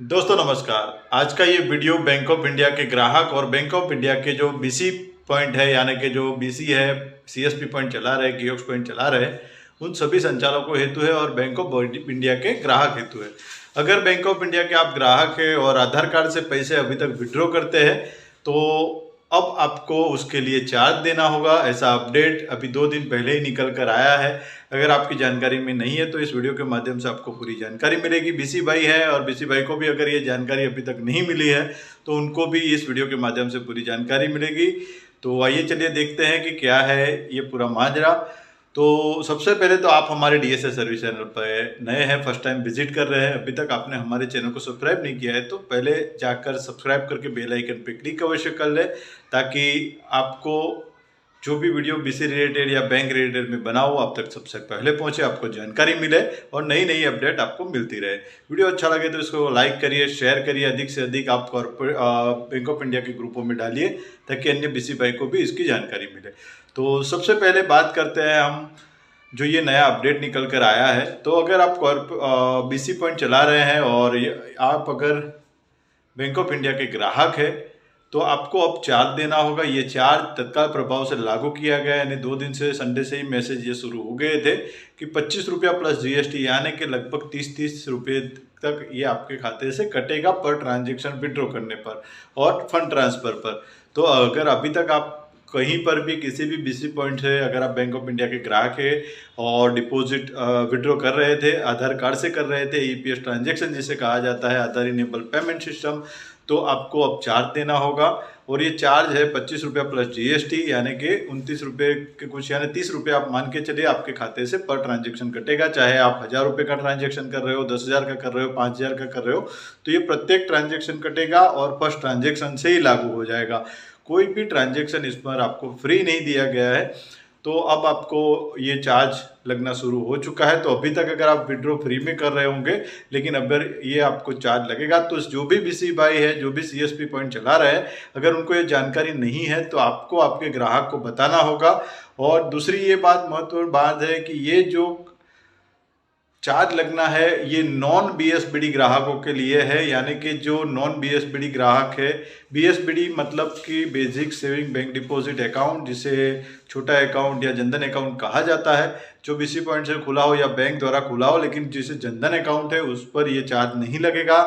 दोस्तों नमस्कार। आज का ये वीडियो बैंक ऑफ इंडिया के ग्राहक और बैंक ऑफ इंडिया के जो बीसी पॉइंट है यानी कि जो बीसी है, सीएसपी पॉइंट चला रहे, कियोस्क पॉइंट चला रहे, उन सभी संचालकों हेतु है और बैंक ऑफ इंडिया के ग्राहक हेतु है। अगर बैंक ऑफ इंडिया के आप ग्राहक है और आधार कार्ड से पैसे अभी तक विड्रॉ करते हैं तो अब आपको उसके लिए चार्ज देना होगा। ऐसा अपडेट अभी 2 दिन पहले ही निकल कर आया है। अगर आपकी जानकारी में नहीं है तो इस वीडियो के माध्यम से आपको पूरी जानकारी मिलेगी। बीसी भाई है और बीसी भाई को भी अगर ये जानकारी अभी तक नहीं मिली है तो उनको भी इस वीडियो के माध्यम से पूरी जानकारी मिलेगी। तो आइए चलिए देखते हैं कि क्या है ये पूरा माजरा। तो सबसे पहले तो आप हमारे डीएसए सर्विस चैनल पर नए हैं, फर्स्ट टाइम विजिट कर रहे हैं, अभी तक आपने हमारे चैनल को सब्सक्राइब नहीं किया है तो पहले जाकर सब्सक्राइब करके बेल आइकन पे क्लिक अवश्य कर ले, ताकि आपको जो भी वीडियो बीसी रिलेटेड या बैंक रिलेटेड में बनाओ आप तक सबसे पहले पहुंचे, आपको जानकारी मिले और नई नई अपडेट आपको मिलती रहे। वीडियो अच्छा लगे तो इसको लाइक करिए, शेयर करिए, अधिक से अधिक आप बैंक ऑफ इंडिया के ग्रुपों में डालिए ताकि अन्य बीसी भाई को भी इसकी जानकारी मिले। तो सबसे पहले बात करते हैं हम जो ये नया अपडेट निकल कर आया है। तो अगर आप बीसी पॉइंट चला रहे हैं और आप अगर बैंक ऑफ इंडिया के ग्राहक है तो आपको अब चार्ज देना होगा। ये चार्ज तत्काल प्रभाव से लागू किया गया है, यानी 2 दिन से संडे से ही मैसेज ये शुरू हो गए थे कि 25 रुपया प्लस जीएसटी यानी कि लगभग 30 रुपये तक ये आपके खाते से कटेगा पर ट्रांजेक्शन विड्रॉ करने पर और फंड ट्रांसफ़र पर। तो अगर अभी तक आप कहीं पर भी किसी भी बीसी पॉइंट से अगर आप बैंक ऑफ इंडिया के ग्राहक है और डिपॉजिट विड्रॉ कर रहे थे, आधार कार्ड से कर रहे थे, ईपीएस ट्रांजेक्शन जिसे कहा जाता है, आधार इनेबल पेमेंट सिस्टम, तो आपको अब चार्ज देना होगा। और ये चार्ज है 25 रुपया प्लस जीएसटी यानी कि 29 रुपये के कुछ, यानी 30 रुपये आप मान के चलिए आपके खाते से पर ट्रांजेक्शन कटेगा। चाहे आप 1000 रुपये का ट्रांजेक्शन कर रहे हो, 10,000 का कर रहे हो, 5,000 का कर रहे हो, तो ये प्रत्येक ट्रांजेक्शन कटेगा और फर्स्ट ट्रांजेक्शन से ही लागू हो जाएगा। कोई भी ट्रांजेक्शन इस पर आपको फ्री नहीं दिया गया है। तो अब आपको ये चार्ज लगना शुरू हो चुका है। तो अभी तक अगर आप विड्रॉ फ्री में कर रहे होंगे, लेकिन अगर ये आपको चार्ज लगेगा तो जो भी बीसी भाई है, जो भी सीएसपी पॉइंट चला रहे हैं, अगर उनको ये जानकारी नहीं है तो आपको आपके ग्राहक को बताना होगा। और दूसरी ये बात महत्वपूर्ण बात है कि ये जो चार्ज लगना है ये नॉन बीएसबीडी ग्राहकों के लिए है, यानी कि जो नॉन बीएसबीडी ग्राहक है, बीएसबीडी मतलब कि basic saving bank deposit account, जिसे छोटा अकाउंट या जनधन अकाउंट कहा जाता है, जो बीसी पॉइंट से खुला हो या बैंक द्वारा खुला हो, लेकिन जिसे जनधन अकाउंट है उस पर ये चार्ज नहीं लगेगा।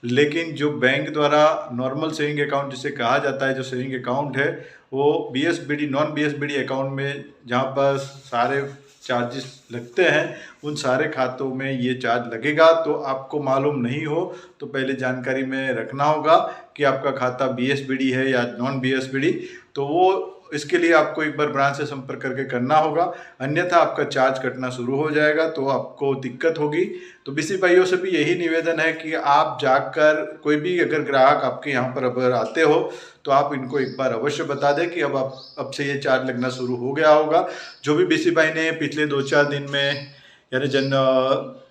लेकिन जो बैंक द्वारा नॉर्मल सेविंग अकाउंट जिसे कहा जाता है, जो सेविंग अकाउंट है, वो बीएसबीडी नॉन बीएसबीडी अकाउंट में जहाँ पर सारे चार्जेस लगते हैं उन सारे खातों में ये चार्ज लगेगा। तो आपको मालूम नहीं हो तो पहले जानकारी में रखना होगा कि आपका खाता बीएसबीडी है या नॉन बीएसबीडी। तो वो इसके लिए आपको एक बार ब्रांच से संपर्क करके करना होगा, अन्यथा आपका चार्ज कटना शुरू हो जाएगा तो आपको दिक्कत होगी। तो बीसी भाइयों से भी यही निवेदन है कि आप जाकर कोई भी अगर ग्राहक आपके यहाँ पर अगर आते हो तो आप इनको एक बार अवश्य बता दें कि अब से ये चार्ज लगना शुरू हो गया होगा। जो भी बीसी भाई ने पिछले 2-4 दिन में, यानी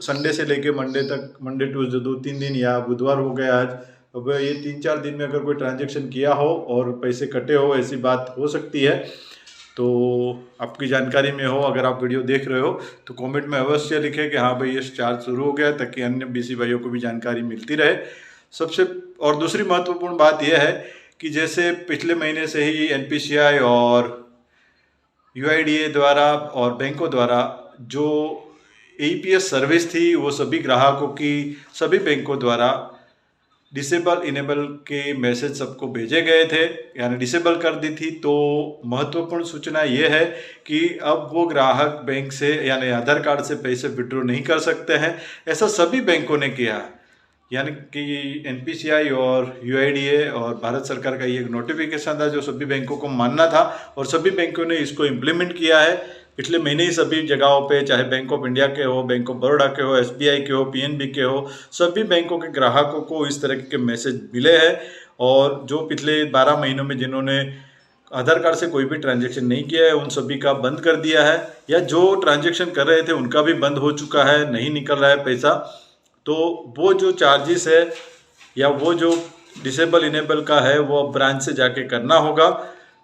संडे से लेके मंडे तक, मंडे ट्यूसडे 2-3 दिन या बुधवार हो गया आज, अब ये 3-4 दिन में अगर कोई ट्रांजेक्शन किया हो और पैसे कटे हो, ऐसी बात हो सकती है। तो आपकी जानकारी में हो, अगर आप वीडियो देख रहे हो तो कमेंट में अवश्य लिखें कि हाँ भाई ये चार्ज शुरू हो गया, ताकि अन्य बीसी भाइयों को भी जानकारी मिलती रहे। और दूसरी महत्वपूर्ण बात यह है कि जैसे पिछले महीने से ही एनपीसीआई और यूआईडीए द्वारा और बैंकों द्वारा जो ईपीएस सर्विस थी वो सभी ग्राहकों की सभी बैंकों द्वारा डिसेबल इनेबल के मैसेज सबको भेजे गए थे, यानी डिसेबल कर दी थी। तो महत्वपूर्ण सूचना ये है कि अब वो ग्राहक बैंक से यानी आधार कार्ड से पैसे विड्रॉ नहीं कर सकते हैं। ऐसा सभी बैंकों ने किया, यानी कि एनपीसीआई और यूआईडीए और भारत सरकार का ये एक नोटिफिकेशन था जो सभी बैंकों को मानना था और सभी बैंकों ने इसको इम्प्लीमेंट किया है। पिछले महीने ही सभी जगहों पे, चाहे बैंक ऑफ इंडिया के हो, बैंक ऑफ बड़ौदा के हो, एसबीआई के हो, पीएनबी के हो, सभी बैंकों के ग्राहकों को इस तरह के मैसेज मिले हैं। और जो पिछले 12 महीनों में जिन्होंने आधार कार्ड से कोई भी ट्रांजेक्शन नहीं किया है उन सभी का बंद कर दिया है, या जो ट्रांजेक्शन कर रहे थे उनका भी बंद हो चुका है, नहीं निकल रहा है पैसा। तो वो जो चार्जेस है या वो जो डिसेबल इनेबल का है वो ब्रांच से जाके करना होगा।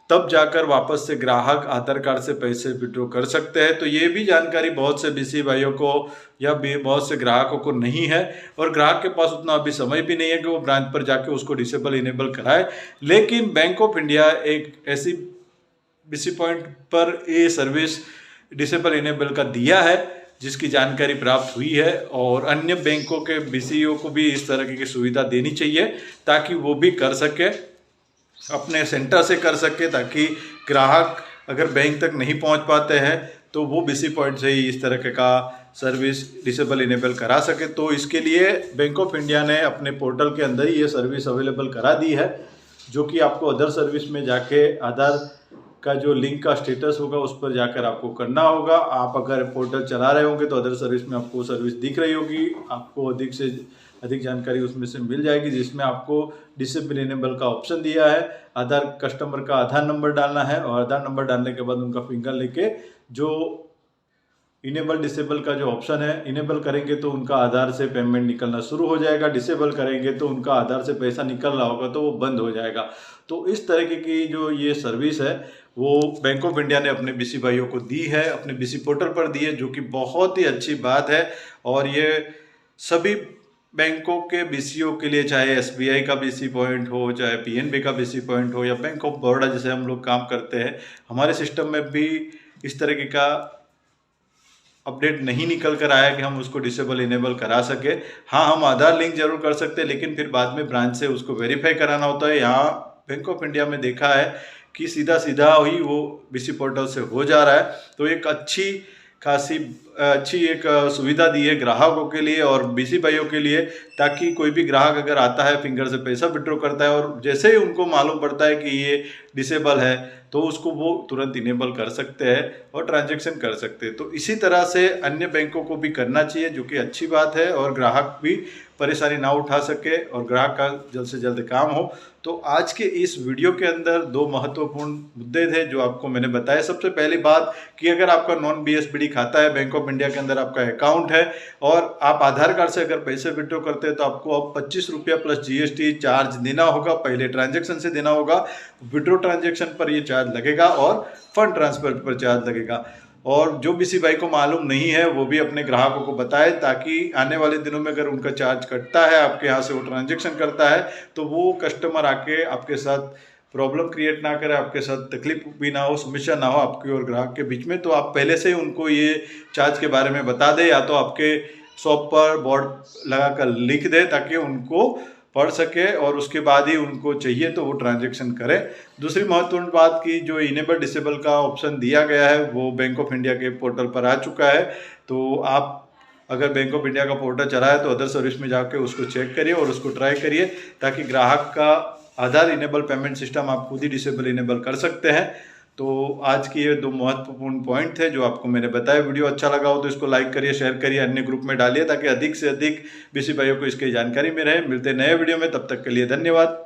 तब जाकर वापस से ग्राहक आधार कार्ड से पैसे विड्रॉ कर सकते हैं। तो ये भी जानकारी बहुत से बीसी भाइयों को या बहुत से ग्राहकों को नहीं है, और ग्राहक के पास उतना अभी समय भी नहीं है कि वो ब्रांच पर जाके उसको डिसेबल इनेबल कराए। लेकिन बैंक ऑफ इंडिया एक ऐसी बीसी पॉइंट पर ये सर्विस डिसेबल इनेबल का दिया है जिसकी जानकारी प्राप्त हुई है, और अन्य बैंकों के बीसीओ को भी इस तरह की सुविधा देनी चाहिए ताकि वो भी कर सके, अपने सेंटर से कर सके, ताकि ग्राहक अगर बैंक तक नहीं पहुंच पाते हैं तो वो बीसी पॉइंट से ही इस तरह का सर्विस डिसेबल इनेबल करा सके। तो इसके लिए बैंक ऑफ इंडिया ने अपने पोर्टल के अंदर ही ये सर्विस अवेलेबल करा दी है, जो कि आपको अदर सर्विस में जाके आधार का जो लिंक का स्टेटस होगा उस पर जाकर आपको करना होगा। आप अगर पोर्टल चला रहे होंगे तो अदर सर्विस में आपको सर्विस दिख रही होगी, आपको अधिक से अधिक जानकारी उसमें से मिल जाएगी, जिसमें आपको डिसेबल इनेबल का ऑप्शन दिया है। आधार कस्टमर का आधार नंबर डालना है, और आधार नंबर डालने के बाद उनका फिंगर लेके जो इनेबल डिसेबल का जो ऑप्शन है, इनेबल करेंगे तो उनका आधार से पेमेंट निकलना शुरू हो जाएगा, डिसेबल करेंगे तो उनका आधार से पैसा निकल रहा होगा तो वो बंद हो जाएगा। तो इस तरीके की जो ये सर्विस है वो बैंक ऑफ इंडिया ने अपने बीसी भाइयों को दी है, अपने बीसी पोर्टल पर दी है, जो कि बहुत ही अच्छी बात है। और ये सभी बैंकों के बीसीओ के लिए, चाहे एसबीआई का बीसी पॉइंट हो, चाहे पीएनबी का बीसी पॉइंट हो, या बैंक ऑफ बड़ौदा जैसे हम लोग काम करते हैं, हमारे सिस्टम में भी इस तरीके का अपडेट नहीं निकल कर आया कि हम उसको डिसेबल इनेबल करा सके। हाँ, हम आधार लिंक जरूर कर सकते हैं, लेकिन फिर बाद में ब्रांच से उसको वेरीफाई कराना होता है। यहाँ बैंक ऑफ इंडिया में देखा है कि सीधा सीधा ही वो बीसी पोर्टल से हो जा रहा है। तो एक अच्छी खासी अच्छी एक सुविधा दी है ग्राहकों के लिए और बीसी भाइयों के लिए, ताकि कोई भी ग्राहक अगर आता है, फिंगर से पैसा विड्रॉ करता है और जैसे ही उनको मालूम पड़ता है कि ये डिसेबल है तो उसको वो तुरंत इनेबल कर सकते हैं और ट्रांजैक्शन कर सकते हैं। तो इसी तरह से अन्य बैंकों को भी करना चाहिए, जो कि अच्छी बात है, और ग्राहक भी परेशानी ना उठा सके और ग्राहक का जल्द से जल्द काम हो। तो आज के इस वीडियो के अंदर दो महत्वपूर्ण मुद्दे थे जो आपको मैंने बताया। सबसे पहली बात कि अगर आपका नॉन बीएसपीडी खाता है, बैंक ऑफ इंडिया के अंदर आपका अकाउंट है और आप आधार कार्ड से अगर पैसे विड्रॉ करते हैं तो आपको अब 25 रुपया प्लस जीएसटी चार्ज देना होगा। पहले ट्रांजैक्शन से देना होगा, विड्रॉ ट्रांजैक्शन पर ये चार्ज लगेगा और फंड ट्रांसफर पर चार्ज लगेगा। और जो बीसी भाई को मालूम नहीं है वो भी अपने ग्राहकों को बताए, ताकि आने वाले दिनों में अगर उनका चार्ज कटता है, आपके यहाँ से वो ट्रांजैक्शन करता है, तो वो कस्टमर आके आपके साथ प्रॉब्लम क्रिएट ना करे, आपके साथ तकलीफ भी ना हो, समस्या ना हो आपके और ग्राहक के बीच में। तो आप पहले से उनको ये चार्ज के बारे में बता दें, या तो आपके शॉप पर बोर्ड लगा कर लिख दे ताकि उनको पढ़ सके और उसके बाद ही उनको चाहिए तो वो ट्रांजैक्शन करें। दूसरी महत्वपूर्ण बात की जो इनेबल डिसेबल का ऑप्शन दिया गया है वो बैंक ऑफ इंडिया के पोर्टल पर आ चुका है। तो आप अगर बैंक ऑफ इंडिया का पोर्टल चला है तो अदर सर्विस में जाके उसको चेक करिए और उसको ट्राई करिए, ताकि ग्राहक का आधार इनेबल पेमेंट सिस्टम आप खुद ही डिसेबल इनेबल कर सकते हैं। तो आज की ये दो महत्वपूर्ण पॉइंट थे जो आपको मैंने बताया। वीडियो अच्छा लगा हो तो इसको लाइक करिए, शेयर करिए, अन्य ग्रुप में डालिए, ताकि अधिक से अधिक बीसी भाइयों को इसकी जानकारी में रहे। मिलते नए वीडियो में, तब तक के लिए धन्यवाद।